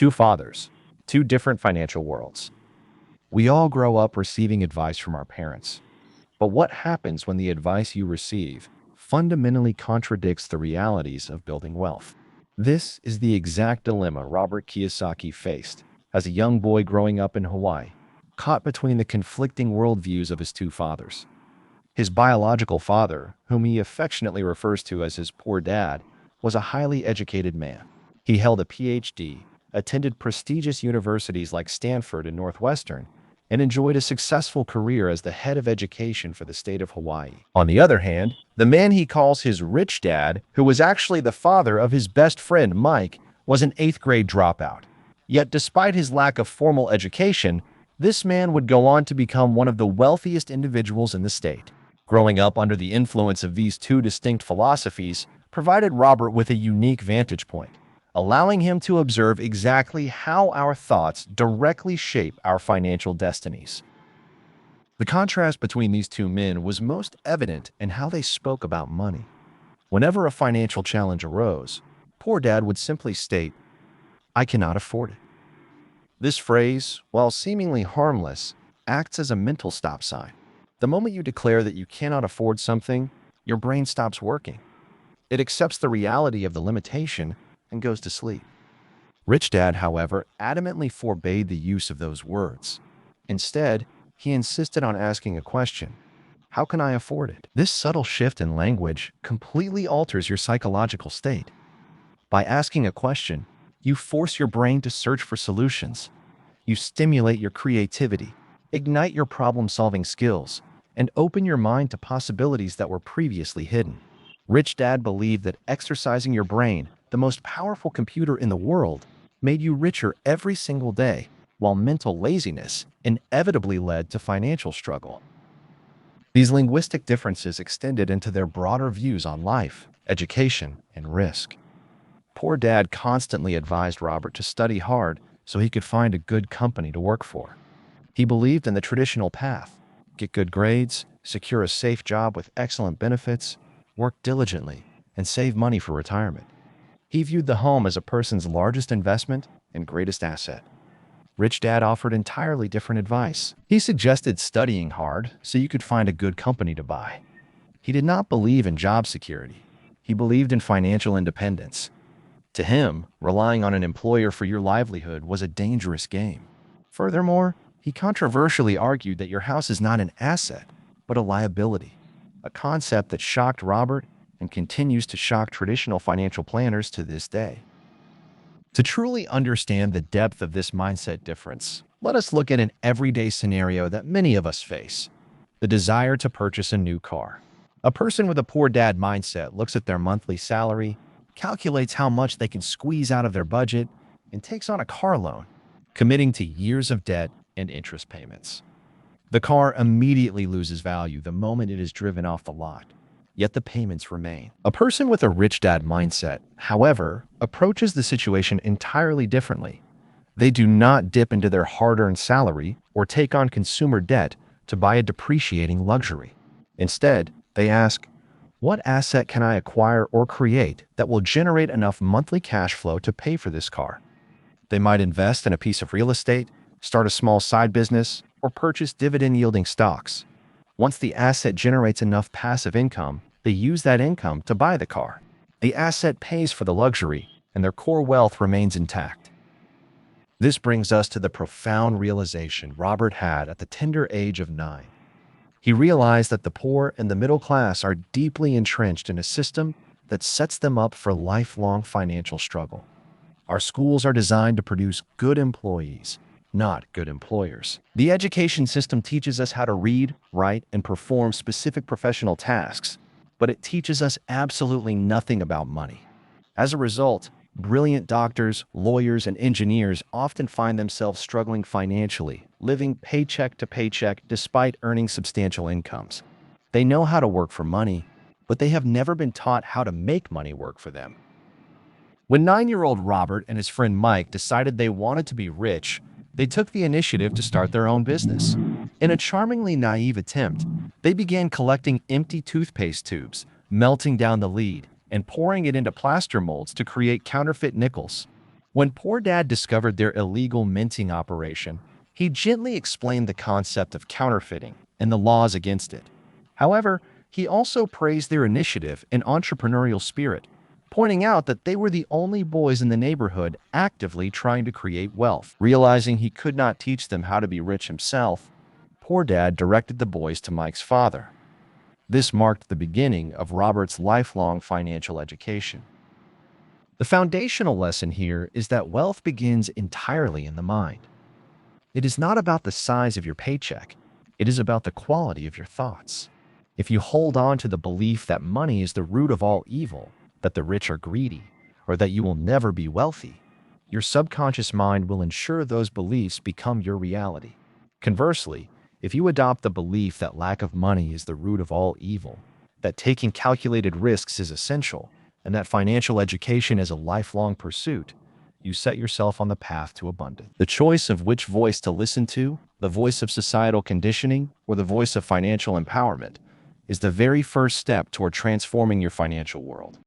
Two fathers, two different financial worlds. We all grow up receiving advice from our parents. But what happens when the advice you receive fundamentally contradicts the realities of building wealth? This is the exact dilemma Robert Kiyosaki faced as a young boy growing up in Hawaii, caught between the conflicting worldviews of his two fathers. His biological father, whom he affectionately refers to as his poor dad, was a highly educated man. He held a PhD, attended prestigious universities like Stanford and Northwestern, and enjoyed a successful career as the head of education for the state of Hawaii. On the other hand, the man he calls his rich dad, who was actually the father of his best friend Mike, was an eighth-grade dropout. Yet despite his lack of formal education, this man would go on to become one of the wealthiest individuals in the state. Growing up under the influence of these two distinct philosophies provided Robert with a unique vantage point, allowing him to observe exactly how our thoughts directly shape our financial destinies. The contrast between these two men was most evident in how they spoke about money. Whenever a financial challenge arose, poor dad would simply state, "I cannot afford it." This phrase, while seemingly harmless, acts as a mental stop sign. The moment you declare that you cannot afford something, your brain stops working. It accepts the reality of the limitation and goes to sleep. Rich Dad, however, adamantly forbade the use of those words. Instead, he insisted on asking a question: how can I afford it? This subtle shift in language completely alters your psychological state. By asking a question, you force your brain to search for solutions. You stimulate your creativity, ignite your problem-solving skills, and open your mind to possibilities that were previously hidden. Rich Dad believed that exercising your brain, the most powerful computer in the world, made you richer every single day, while mental laziness inevitably led to financial struggle. These linguistic differences extended into their broader views on life, education, and risk. Poor Dad constantly advised Robert to study hard so he could find a good company to work for. He believed in the traditional path: get good grades, secure a safe job with excellent benefits, work diligently, and save money for retirement. He viewed the home as a person's largest investment and greatest asset. Rich Dad offered entirely different advice. He suggested studying hard so you could find a good company to buy. He did not believe in job security. He believed in financial independence. To him, relying on an employer for your livelihood was a dangerous game. Furthermore, he controversially argued that your house is not an asset, but a liability, a concept that shocked Robert and continues to shock traditional financial planners to this day. To truly understand the depth of this mindset difference, let us look at an everyday scenario that many of us face: the desire to purchase a new car. A person with a poor dad mindset looks at their monthly salary, calculates how much they can squeeze out of their budget, and takes on a car loan, committing to years of debt and interest payments. The car immediately loses value the moment it is driven off the lot, yet the payments remain. A person with a rich dad mindset, however, approaches the situation entirely differently. They do not dip into their hard-earned salary or take on consumer debt to buy a depreciating luxury. Instead, they ask, what asset can I acquire or create that will generate enough monthly cash flow to pay for this car? They might invest in a piece of real estate, start a small side business, or purchase dividend-yielding stocks. Once the asset generates enough passive income, they use that income to buy the car. The asset pays for the luxury, and their core wealth remains intact. This brings us to the profound realization Robert had at the tender age of 9. He realized that the poor and the middle class are deeply entrenched in a system that sets them up for lifelong financial struggle. Our schools are designed to produce good employees, not good employers. The education system teaches us how to read, write, and perform specific professional tasks, but it teaches us absolutely nothing about money. As a result, brilliant doctors, lawyers, and engineers often find themselves struggling financially, living paycheck to paycheck despite earning substantial incomes. They know how to work for money, but they have never been taught how to make money work for them. When 9-year-old Robert and his friend Mike decided they wanted to be rich, they took the initiative to start their own business. In a charmingly naive attempt, they began collecting empty toothpaste tubes, melting down the lead, and pouring it into plaster molds to create counterfeit nickels. When Poor Dad discovered their illegal minting operation, he gently explained the concept of counterfeiting and the laws against it. However, he also praised their initiative and entrepreneurial spirit, pointing out that they were the only boys in the neighborhood actively trying to create wealth. Realizing he could not teach them how to be rich himself, Poor Dad directed the boys to Mike's father. This marked the beginning of Robert's lifelong financial education. The foundational lesson here is that wealth begins entirely in the mind. It is not about the size of your paycheck. It is about the quality of your thoughts. If you hold on to the belief that money is the root of all evil, that the rich are greedy, or that you will never be wealthy, your subconscious mind will ensure those beliefs become your reality. Conversely, if you adopt the belief that lack of money is the root of all evil, that taking calculated risks is essential, and that financial education is a lifelong pursuit, you set yourself on the path to abundance. The choice of which voice to listen to, the voice of societal conditioning or the voice of financial empowerment, is the very first step toward transforming your financial world.